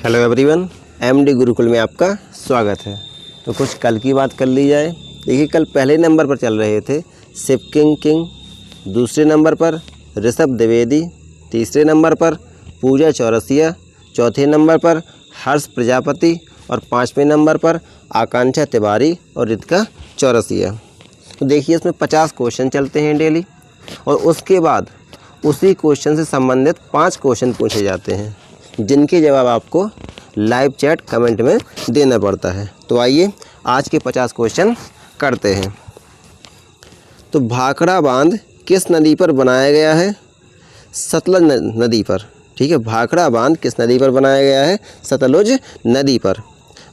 Hello everyone, MD Gurukul में आपका स्वागत है। तो कुछ कल की बात कर ली जाए। देखिए, कल पहले नंबर पर चल रहे थे शिवकिंग किंग, दूसरे नंबर पर ऋषभ द्विवेदी, तीसरे नंबर पर पूजा चौरसिया, चौथे नंबर पर हर्ष प्रजापति और पाँचवें नंबर पर आकांक्षा तिवारी और रितिका चौरसिया। तो देखिए, इसमें 50 क्वेश्चन चलते हैं डेली और उसके बाद उसी क्वेश्चन से संबंधित 5 क्वेश्चन पूछे जाते हैं जिनके जवाब आपको लाइव चैट कमेंट में देना पड़ता है। तो आइए आज के 50 क्वेश्चन करते हैं। तो भाखड़ा बांध किस नदी पर बनाया गया है? सतलुज नदी पर। ठीक है, भाखड़ा बांध किस नदी पर बनाया गया है? सतलुज नदी पर।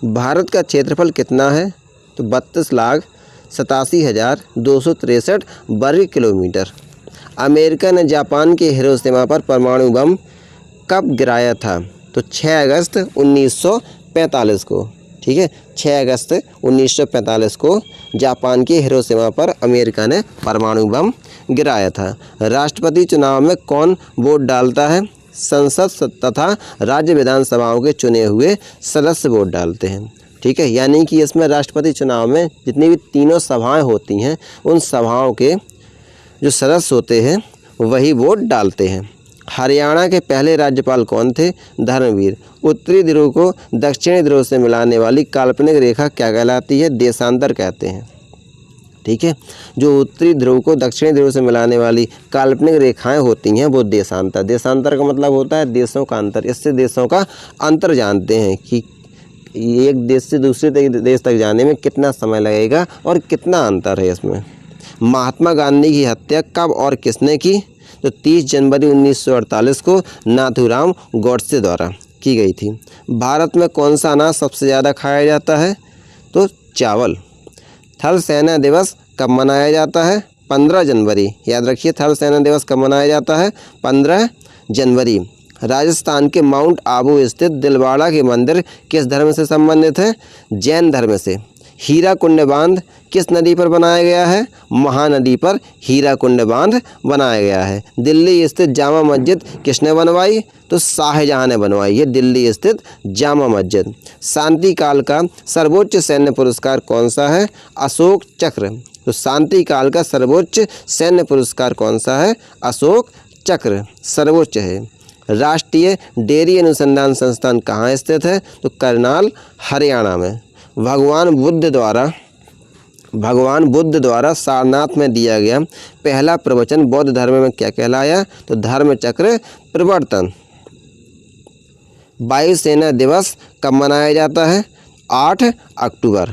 भारत का क्षेत्रफल कितना है? तो 32,87,263 वर्ग किलोमीटर। अमेरिका ने जापान के हिरोशिमा पर परमाणु बम कब गिराया था? तो 6 अगस्त 1945 को। ठीक है, 6 अगस्त 1945 को जापान के हिरोशिमा पर अमेरिका ने परमाणु बम गिराया था। राष्ट्रपति चुनाव में कौन वोट डालता है? संसद तथा राज्य विधानसभाओं के चुने हुए सदस्य वोट डालते हैं। ठीक है, यानी कि इसमें राष्ट्रपति चुनाव में जितनी भी तीनों सभाएं होती हैं उन सभाओं के जो सदस्य होते हैं वही वोट डालते हैं। हरियाणा के पहले राज्यपाल कौन थे? धर्मवीर। उत्तरी ध्रुव को दक्षिणी ध्रुव से मिलाने वाली काल्पनिक रेखा क्या कहलाती है? देशांतर कहते हैं। ठीक है, जो उत्तरी ध्रुव को दक्षिणी ध्रुव से मिलाने वाली काल्पनिक रेखाएं होती हैं वो देशांतर। देशांतर का मतलब होता है देशों का अंतर। इससे देशों का अंतर जानते हैं कि एक देश से दूसरे देश तक जाने में कितना समय लगेगा और कितना अंतर है इसमें। महात्मा गांधी की हत्या कब और किसने की? तो 30 जनवरी 1948 को नाथूराम गोडसे द्वारा की गई थी। भारत में कौन सा अनाज सबसे ज़्यादा खाया जाता है? तो चावल। थल सेना दिवस कब मनाया जाता है? 15 जनवरी। याद रखिए, थल सेना दिवस कब मनाया जाता है? 15 जनवरी। राजस्थान के माउंट आबू स्थित दिलवाड़ा के मंदिर किस धर्म से संबंधित है? जैन धर्म से। हीराकुंड बांध किस नदी पर बनाया गया है? महानदी पर हीराकुंड बांध बनाया गया है। दिल्ली स्थित जामा मस्जिद किसने बनवाई? तो शाहजहां ने बनवाई है दिल्ली स्थित जामा मस्जिद। शांति काल का सर्वोच्च सैन्य पुरस्कार कौन सा है? अशोक चक्र। तो शांति काल का सर्वोच्च सैन्य पुरस्कार कौन सा है? अशोक चक्र सर्वोच्च है। राष्ट्रीय डेयरी अनुसंधान संस्थान कहाँ स्थित है? तो करनाल, हरियाणा में। भगवान बुद्ध द्वारा सारनाथ में दिया गया पहला प्रवचन बौद्ध धर्म में क्या कहलाया? तो धर्मचक्र प्रवर्तन। वायुसेना दिवस कब मनाया जाता है? 8 अक्टूबर।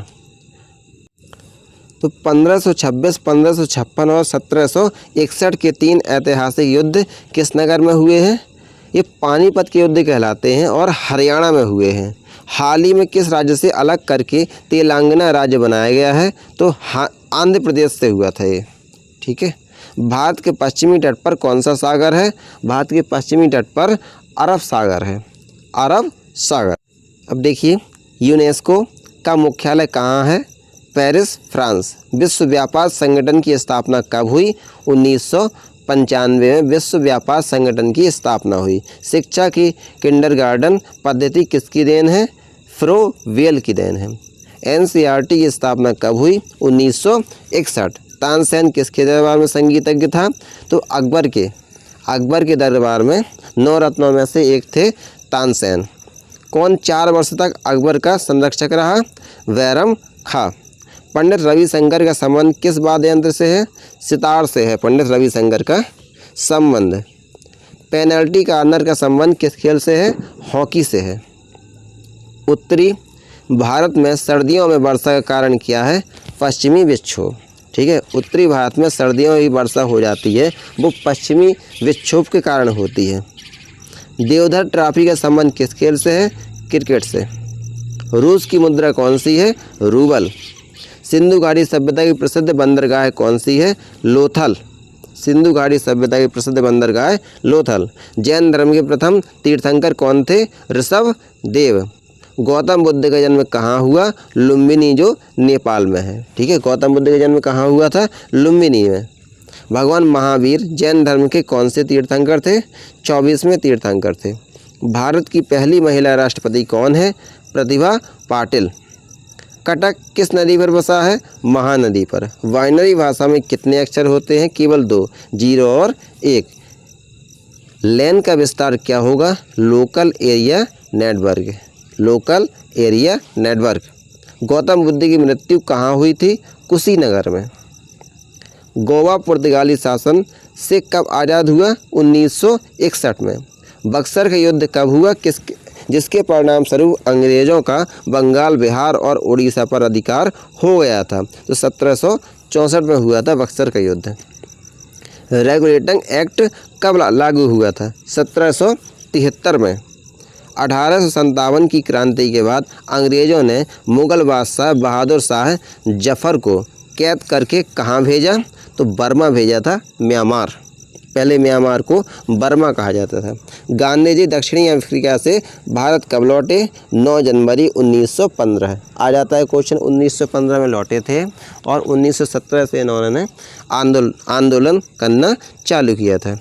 तो 1526, 1556 और 1761 के 3 ऐतिहासिक युद्ध किस नगर में हुए हैं? ये पानीपत के युद्ध कहलाते हैं और हरियाणा में हुए हैं। हाल ही में किस राज्य से अलग करके तेलंगाना राज्य बनाया गया है? तो आंध्र प्रदेश से हुआ था ये। ठीक है, भारत के पश्चिमी तट पर कौन सा सागर है? भारत के पश्चिमी तट पर अरब सागर है, अरब सागर। अब देखिए, यूनेस्को का मुख्यालय कहाँ है? Paris, France. विश्व व्यापार संगठन की स्थापना कब हुई? 1995 में विश्व व्यापार संगठन की स्थापना हुई। शिक्षा की किंडरगार्टन पद्धति किसकी देन है? फ्रोवेल की देन है। एनसीईआरटी की स्थापना कब हुई? 1961। तानसेन किसके दरबार में संगीतज्ञ था? तो अकबर के दरबार में 9 रत्नों में से एक थे तानसेन। कौन 4 वर्ष तक अकबर का संरक्षक रहा? बैरम खां। पंडित रविशंकर का संबंध किस वाद्य यंत्र से है? सितार से है पंडित रविशंकर का संबंध। पेनल्टी कॉर्नर का संबंध किस खेल से है? हॉकी से है। उत्तरी भारत में सर्दियों में वर्षा का कारण क्या है? पश्चिमी विक्षोभ। ठीक है, उत्तरी भारत में सर्दियों में वर्षा हो जाती है वो पश्चिमी विक्षोभ के कारण होती है। देवधर ट्रॉफी का संबंध किस खेल से है? क्रिकेट से। रूस की मुद्रा कौन सी है? रूबल। सिंधु घाटी सभ्यता की प्रसिद्ध बंदरगाह कौन सी है? लोथल। सिंधु घाटी सभ्यता की प्रसिद्ध बंदरगाह लोथल। जैन धर्म के प्रथम तीर्थंकर कौन थे? ऋषभ देव। गौतम बुद्ध का जन्म कहाँ हुआ? लुम्बिनी, जो नेपाल में है। ठीक है, गौतम बुद्ध का जन्म कहाँ हुआ था? लुम्बिनी में। भगवान महावीर जैन धर्म के कौन से तीर्थंकर थे? 24वें तीर्थंकर थे। भारत की पहली महिला राष्ट्रपति कौन है? प्रतिभा पाटिल। कटक किस नदी पर बसा है? महानदी पर। बाइनरी भाषा में कितने अक्षर होते हैं? केवल 2, 0 और 1। लैन का विस्तार क्या होगा? Local area network. Local area network. Gautam Buddha की मृत्यु कहाँ हुई थी? कुशीनगर में। गोवा पुर्तगाली शासन से कब आज़ाद हुआ? 1961 में। बक्सर का युद्ध कब हुआ? जिसके परिणाम स्वरूप अंग्रेज़ों का बंगाल, बिहार और उड़ीसा पर अधिकार हो गया था। तो 1764 में हुआ था बक्सर का युद्ध। रेगुलेटिंग एक्ट कब लागू हुआ था? 1773 में। 1857 की क्रांति के बाद अंग्रेज़ों ने मुग़ल बादशाह बहादुर शाह जफ़र को कैद करके कहाँ भेजा? तो बर्मा भेजा था, म्यांमार। पहले म्यांमार को बर्मा कहा जाता था। गांधी जी दक्षिणी अफ्रीका से भारत कब लौटे? 9 जनवरी 1915। आ जाता है क्वेश्चन। 1915 में लौटे थे और 1917 से इन्होंने आंदोलन करना चालू किया था।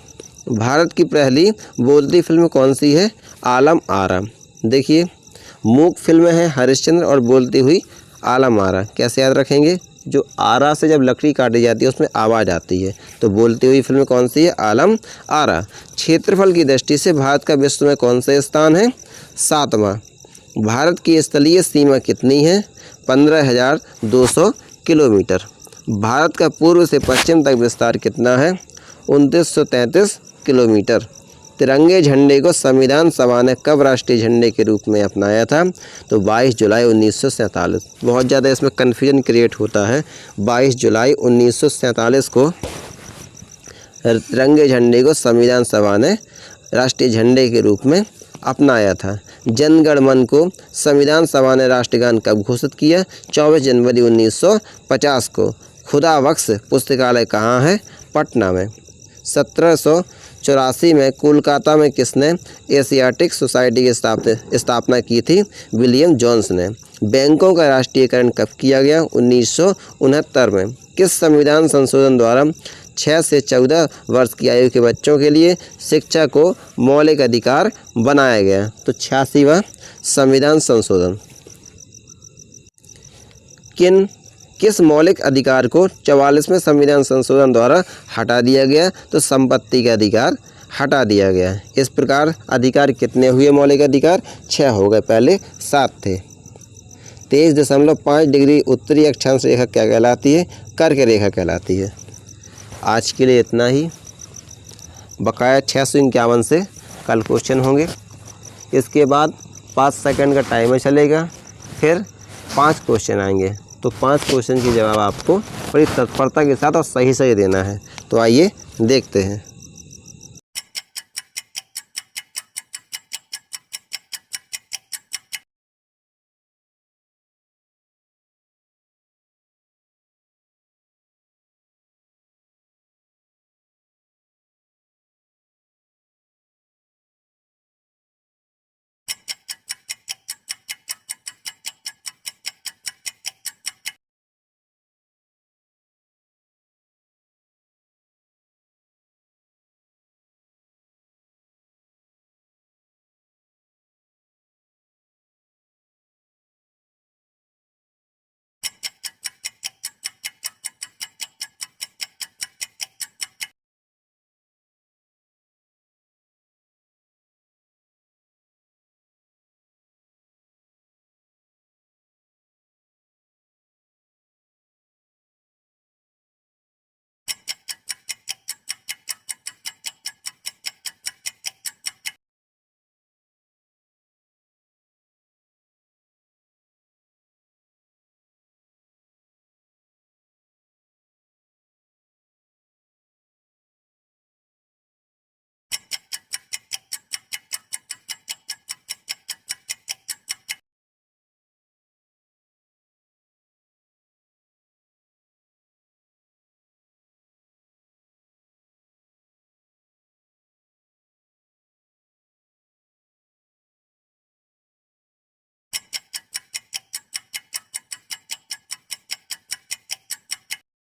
भारत की पहली बोलती फिल्म कौन सी है? आलम आरा। देखिए, मूक फिल्म है हरिश्चंद्र और बोलती हुई आलम आरा। कैसे याद रखेंगे? जो आरा से जब लकड़ी काटी जाती है उसमें आवाज़ आती है। तो बोलती हुई फिल्म कौन सी है? आलम आरा। क्षेत्रफल की दृष्टि से भारत का विश्व में कौन सा स्थान है? 7वां। भारत की स्थलीय सीमा कितनी है? 15,200 किलोमीटर। भारत का पूर्व से पश्चिम तक विस्तार कितना है? 2933 किलोमीटर। तिरंगे झंडे को संविधान सभा ने कब राष्ट्रीय झंडे के रूप में अपनाया था? तो 22 जुलाई 1947। बहुत ज़्यादा इसमें कन्फ्यूजन क्रिएट होता है। 22 जुलाई 1947 को तिरंगे झंडे को संविधान सभा ने राष्ट्रीय झंडे के रूप में अपनाया था। जन गण मन को संविधान सभा ने राष्ट्रगान कब घोषित किया? 24 जनवरी 1950 को। खुदा बख्श पुस्तकालय कहाँ है? पटना में। 1784 में कोलकाता में किसने एशियाटिक सोसाइटी की स्थापना की थी? विलियम जोन्स ने। बैंकों का राष्ट्रीयकरण कब किया गया? 1969 में। किस संविधान संशोधन द्वारा 6 से 14 वर्ष की आयु के बच्चों के लिए शिक्षा को मौलिक अधिकार बनाया गया? तो 86वां संविधान संशोधन। किस मौलिक अधिकार को 44वें संविधान संशोधन द्वारा हटा दिया गया? तो संपत्ति का अधिकार हटा दिया गया। इस प्रकार अधिकार कितने हुए? मौलिक अधिकार 6 हो गए, पहले 7 थे। 23.5 डिग्री उत्तरी अक्षांश रेखा क्या कहलाती है? कर्क रेखा कहलाती है। आज के लिए इतना ही। बकाया 651 से कल क्वेश्चन होंगे। इसके बाद 5 सेकंड का टाइमर चलेगा, फिर 5 क्वेश्चन आएंगे। तो 5 क्वेश्चन के जवाब आपको बड़ी तत्परता के साथ और सही देना है। तो आइए देखते हैं।